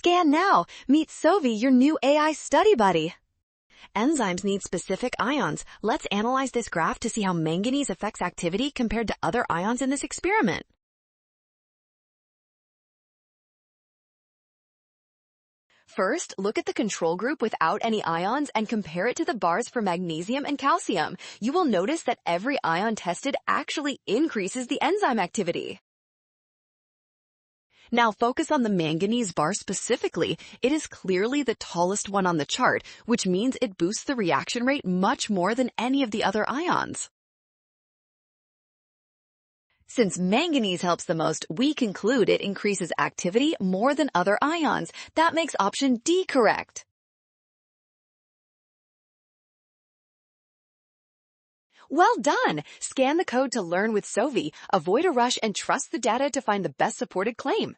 Scan now. Meet Sovi, your new AI study buddy. Enzymes need specific ions. Let's analyze this graph to see how manganese affects activity compared to other ions in this experiment. First, look at the control group without any ions and compare it to the bars for magnesium and calcium. You will notice that every ion tested actually increases the enzyme activity. Now focus on the manganese bar specifically. It is clearly the tallest one on the chart, which means it boosts the reaction rate much more than any of the other ions. Since manganese helps the most, we conclude it increases activity more than other ions. That makes option D correct. Well done! Scan the code to learn with Sovi. Avoid a rush and trust the data to find the best supported claim.